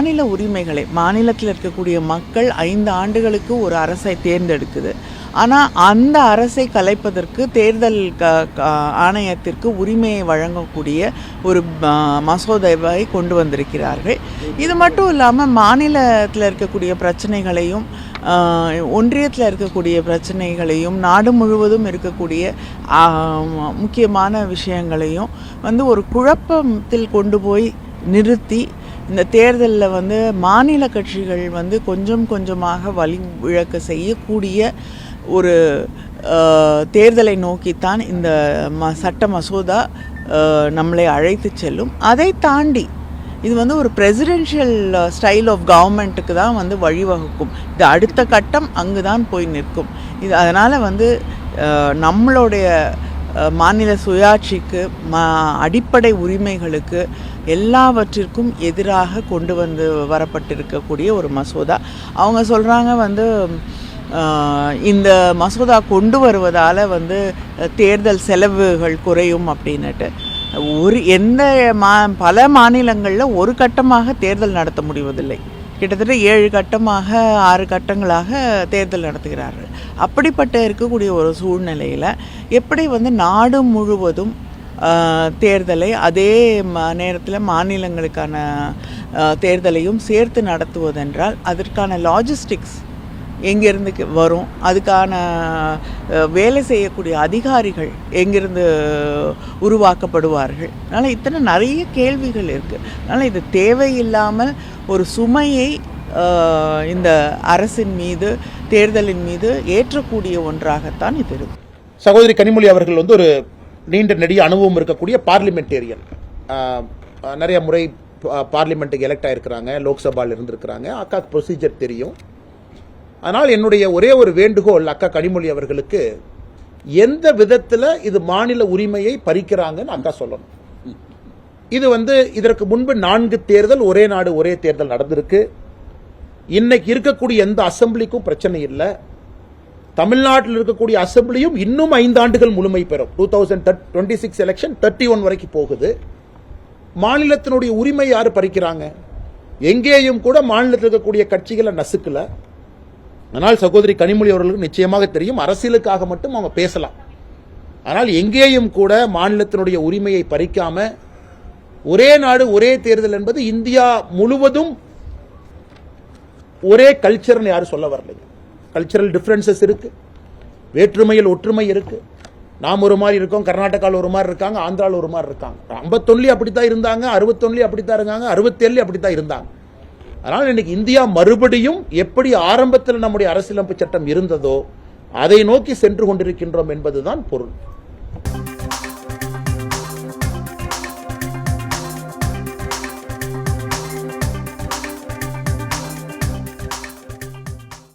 மாநில உரிமைகளை மாநிலத்தில் இருக்கக்கூடிய மக்கள் 5 ஆண்டுகளுக்கு ஒரு அரசை தேர்ந்தெடுக்குது. ஆனால் அந்த அரசை கலைப்பதற்கு தேர்தல் ஆணையத்திற்கு உரிமையை வழங்கக்கூடிய ஒரு மசோதாவை கொண்டு வந்திருக்கிறார்கள். இது மட்டும் இல்லாமல் மாநிலத்தில் இருக்கக்கூடிய பிரச்சனைகளையும் ஒன்றியத்தில் இருக்கக்கூடிய பிரச்சனைகளையும் நாடு முழுவதும் இருக்கக்கூடிய முக்கியமான விஷயங்களையும் ஒரு குழப்பத்தில் கொண்டு போய் நிறுத்தி இந்த தேர்தலில் மாநில கட்சிகள் கொஞ்சம் கொஞ்சமாக வழிவிழக்க செய்யக்கூடிய ஒரு தேர்தலை நோக்கித்தான் இந்த சட்ட மசோதா நம்மளை அழைத்து செல்லும். அதை தாண்டி இது ஒரு பிரசிடென்ஷியல் ஸ்டைல் ஆஃப் கவர்மெண்ட்டுக்கு தான் வழிவகுக்கும். இது அடுத்த கட்டம் அங்கு தான் போய் நிற்கும். இது அதனால் நம்மளுடைய மாநில சுயாட்சிக்கு அடிப்படை உரிமைகளுக்கு எல்லாவற்றிற்கும் எதிராக கொண்டு வரப்பட்டிருக்கக்கூடிய ஒரு மசோதா. அவங்க சொல்கிறாங்க இந்த மசோதா கொண்டு வருவதால் தேர்தல் செலவுகள் குறையும் அப்படின்னுட்டு. பல மாநிலங்களில் ஒரு கட்டமாக தேர்தல் நடத்த முடிவதில்லை. கிட்டத்தட்ட 7 கட்டமாக 6 கட்டங்களாக தேர்தல் நடத்துகிறார்கள். அப்படிப்பட்ட இருக்கக்கூடிய ஒரு சூழ்நிலையில் எப்படி நாடு முழுவதும் தேர்தலை அதே நேரத்தில் மாநிலங்களுக்கான தேர்தலையும் சேர்த்து நடத்துவதென்றால் அதற்கான லாஜிஸ்டிக்ஸ் எங்கேருந்து வரும், அதுக்கான வேலை செய்யக்கூடிய அதிகாரிகள் எங்கிருந்து உருவாக்கப்படுவார்கள். அதனால் இத்தனை நிறைய கேள்விகள் இருக்குது. அதனால் இது தேவையில்லாமல் ஒரு சுமையை இந்த அரசின் மீது தேர்தலின் மீது ஏற்றக்கூடிய ஒன்றாகத்தான் இது இருக்கு. சகோதரி கனிமொழி அவர்கள் ஒரு நீண்ட நெடிய அனுபவம் இருக்கக்கூடிய பார்லிமெண்டேரியன், நிறைய முறை பார்லிமெண்ட்டுக்கு எலெக்ட் ஆகிருக்கிறாங்க, லோக்சபாவில் இருந்திருக்கிறாங்க. அக்காக்கு ப்ரொசீஜர் தெரியும். ஆனால் என்னுடைய ஒரே ஒரு வேண்டுகோள் அக்கா கனிமொழி அவர்களுக்கு, எந்த விதத்தில் இது மாநில உரிமையை பறிக்கிறாங்கன்னு அக்கா சொல்லணும். இது இதற்கு முன்பு 4 தேர்தல் ஒரே நாடு ஒரே தேர்தல் நடந்திருக்கு. இன்னைக்கு இருக்கக்கூடிய எந்த அசம்பிளிக்கும் பிரச்சனை இல்லை. தமிழ்நாட்டில் இருக்கக்கூடிய அசம்பிளியும் இன்னும் 5 ஆண்டுகள் முழுமை பெறும். 2026 எலெக்ஷன் 31 வரைக்கும் போகுது. மாநிலத்தினுடைய உரிமை யாரு பறிக்கிறாங்க? எங்கேயும் கூட மாநிலத்தில் இருக்கக்கூடிய கட்சிகளை நசுக்கல. ஆனால் சகோதரி கனிமொழி அவர்களுக்கு நிச்சயமாக தெரியும், அரசியலுக்காக மட்டும் அவங்க பேசலாம். ஆனால் எங்கேயும் கூட மாநிலத்தினுடைய உரிமையை பறிக்காம ஒரே நாடு ஒரே தேர்தல் என்பது இந்தியா முழுவதும் ஒரே கல்ச்சர்னு யாரும் சொல்ல வரல. கல்ச்சரல் டிஃபரன்சஸ் இருக்கு, வேற்றுமையில் ஒற்றுமை இருக்கு. நாம் ஒரு மாதிரி இருக்கோம், கர்நாடகாவில் ஒரு மாதிரி இருக்காங்க, ஆந்திராவில் ஒரு மாதிரி இருக்காங்க. 51 அப்படித்தான் இருந்தாங்க, 61 அப்படித்தான் இருக்காங்க, 67 அப்படித்தான் இருந்தாங்க. அதனால் இன்னைக்கு இந்தியா மறுபடியும் எப்படி ஆரம்பத்தில் நம்முடைய அரசியலமைப்பு சட்டம் இருந்ததோ அதை நோக்கி சென்று கொண்டிருக்கின்றோம் என்பதுதான் பொருள்.